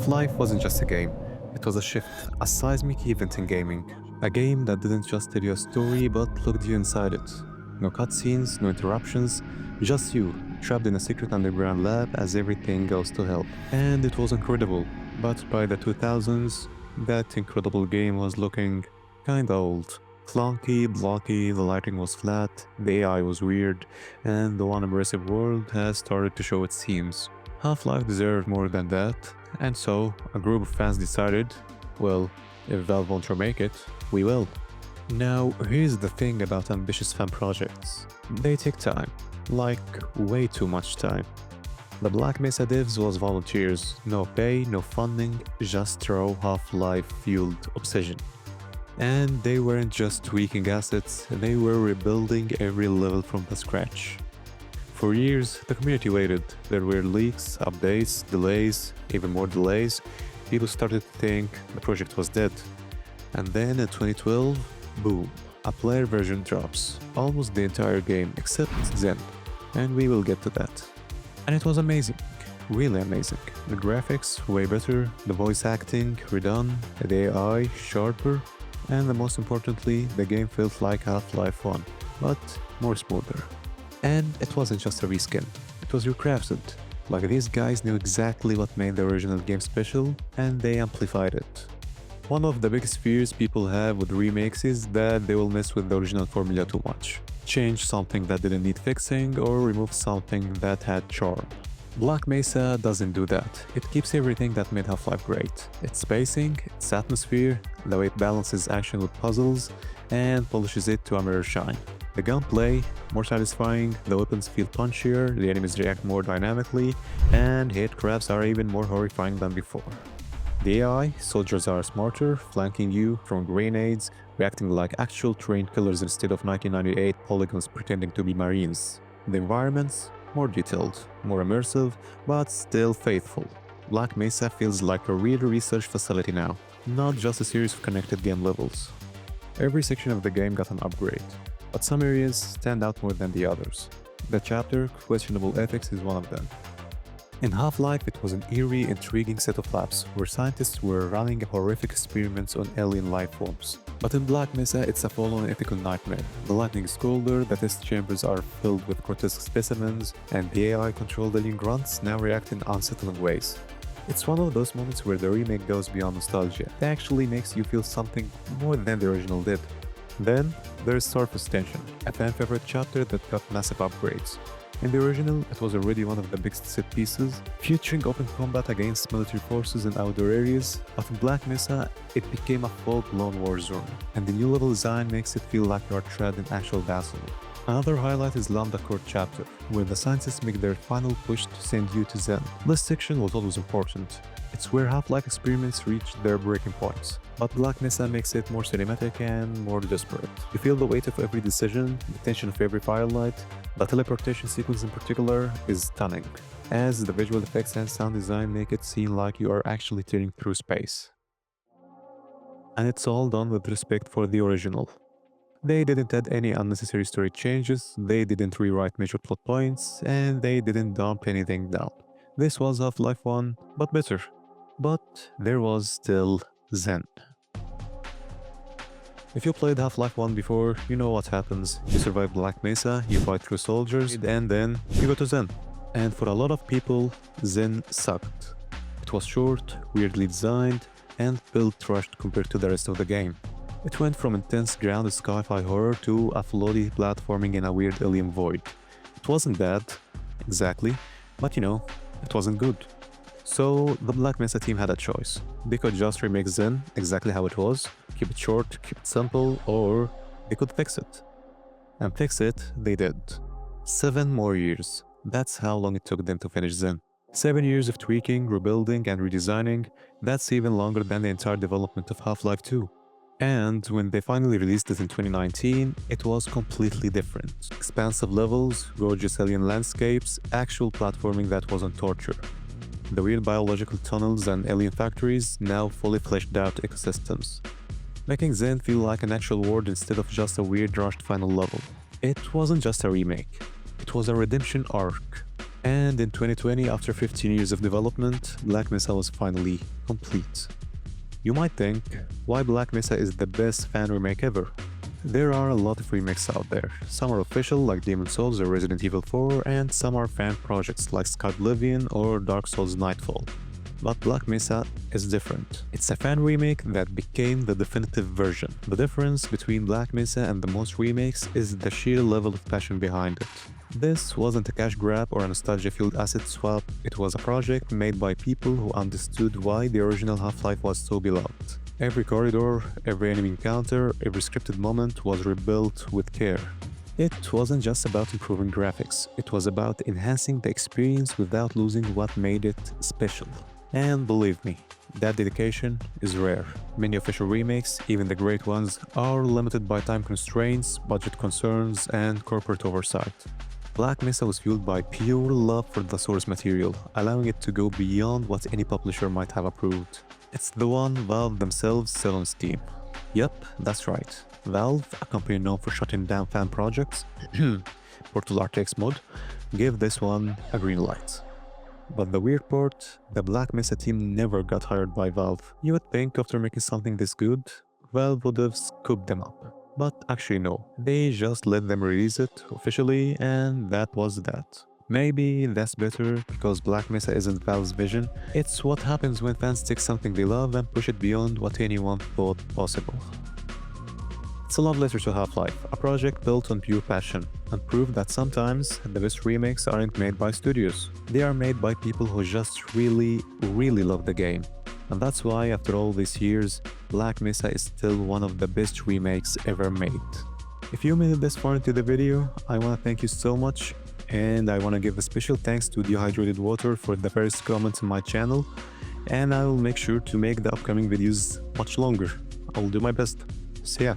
Half-Life wasn't just a game, it was a shift, a seismic event in gaming. A game that didn't just tell you a story but looked you inside it. No cutscenes, no interruptions, just you, trapped in a secret underground lab as everything goes to hell. And it was incredible, but by the 2000s, that incredible game was looking kinda old. Clunky, blocky, the lighting was flat, the AI was weird, and the one immersive world has started to show its seams. Half-Life deserved more than that, and so a group of fans decided, well, if Valve won't remake it, we will. Now, here's the thing about ambitious fan projects. They take time, like way too much time. The Black Mesa devs was volunteers, no pay, no funding, just raw Half-Life fueled obsession. And they weren't just tweaking assets, they were rebuilding every level from the scratch. For years, the community waited. There were leaks, updates, delays, even more delays. People started to think the project was dead. And then in 2012, boom, a player version drops. Almost the entire game except Zen. And we will get to that. And it was amazing. Really amazing. The graphics way better, the voice acting redone, the AI sharper, and most importantly, the game felt like Half-Life 1, but more smoother. And it wasn't just a reskin, it was recrafted. Like these guys knew exactly what made the original game special, and they amplified it. One of the biggest fears people have with remakes is that they will mess with the original formula too much. Change something that didn't need fixing, or remove something that had charm. Black Mesa doesn't do that. It keeps everything that made Half-Life great. Its pacing, its atmosphere, the way it balances action with puzzles, and polishes it to a mirror shine. The gunplay, more satisfying, the weapons feel punchier, the enemies react more dynamically, and hit crabs are even more horrifying than before. The AI, soldiers are smarter, flanking you from grenades, reacting like actual trained killers instead of 1998 polygons pretending to be marines. The environments, more detailed, more immersive, but still faithful. Black Mesa feels like a real research facility now, not just a series of connected game levels. Every section of the game got an upgrade, but some areas stand out more than the others. The chapter, Questionable Ethics, is one of them. In Half-Life, it was an eerie, intriguing set of labs where scientists were running horrific experiments on alien life forms. But in Black Mesa, it's a full-on ethical nightmare. The lightning is colder, the test chambers are filled with grotesque specimens, and the AI-controlled alien grunts now react in unsettling ways. It's one of those moments where the remake goes beyond nostalgia. It actually makes you feel something more than the original did. Then, there's Surface Tension, a fan-favorite chapter that got massive upgrades. In the original, it was already one of the biggest set pieces, featuring open combat against military forces in outdoor areas, but in Black Mesa, it became a full-blown war zone, and the new level design makes it feel like you are trapped in actual battle. Another highlight is Lambda Court chapter, where the scientists make their final push to send you to Zen. This section was always important. It's where Half-Life experiments reached their breaking points, but Black Mesa makes it more cinematic and more desperate. You feel the weight of every decision, the tension of every firelight. The teleportation sequence in particular is stunning, as the visual effects and sound design make it seem like you are actually tearing through space. And it's all done with respect for the original. They didn't add any unnecessary story changes, they didn't rewrite major plot points, and they didn't dump anything down. This was Half-Life 1, but better. But there was still Zen. If you played Half-Life 1 before, you know what happens. You survive Black Mesa, you fight through soldiers, and then you go to Zen. And for a lot of people, Zen sucked. It was short, weirdly designed, and built rushed compared to the rest of the game. It went from intense grounded sci-fi horror to a floaty platforming in a weird alien void. It wasn't bad, exactly, but it wasn't good. So the Black Mesa team had a choice. They could just remake Zen exactly how it was, keep it short, keep it simple, or they could fix it. And fix it, they did. 7 more years. That's how long it took them to finish Zen. 7 years of tweaking, rebuilding, and redesigning. That's even longer than the entire development of Half-Life 2. And when they finally released it in 2019, it was completely different. Expansive levels, gorgeous alien landscapes, actual platforming that wasn't torture. The weird biological tunnels and alien factories, now fully fleshed out ecosystems. Making Zen feel like an actual world instead of just a weird rushed final level. It wasn't just a remake, it was a redemption arc. And in 2020, after 15 years of development, Black Mesa was finally complete. You might think, why Black Mesa is the best fan remake ever? There are a lot of remakes out there. Some are official like Demon's Souls or Resident Evil 4, and some are fan projects like Oblivion or Dark Souls Nightfall. But Black Mesa is different. It's a fan remake that became the definitive version. The difference between Black Mesa and the most remakes is the sheer level of passion behind it. This wasn't a cash grab or a nostalgia-fueled asset swap, it was a project made by people who understood why the original Half-Life was so beloved. Every corridor, every enemy encounter, every scripted moment was rebuilt with care. It wasn't just about improving graphics, it was about enhancing the experience without losing what made it special. And believe me, that dedication is rare. Many official remakes, even the great ones, are limited by time constraints, budget concerns, and corporate oversight. Black Mesa was fueled by pure love for the source material, allowing it to go beyond what any publisher might have approved. It's the one Valve themselves sell on Steam. Yep, that's right. Valve, a company known for shutting down fan projects, Portal RTX mod, gave this one a green light. But the weird part, the Black Mesa team never got hired by Valve. You would think after making something this good, Valve would have scooped them up. But actually no, they just let them release it officially and that was that. Maybe that's better because Black Mesa isn't Valve's vision, it's what happens when fans take something they love and push it beyond what anyone thought possible. It's a love letter to Half-Life, a project built on pure passion, and proof that sometimes the best remakes aren't made by studios. They are made by people who just really love the game. And that's why, after all these years, Black Mesa is still one of the best remakes ever made. If you made it this far into the video, I want to thank you so much, and I want to give a special thanks to Dehydrated Water for the first comment on my channel, and I will make sure to make the upcoming videos much longer. I will do my best. See ya!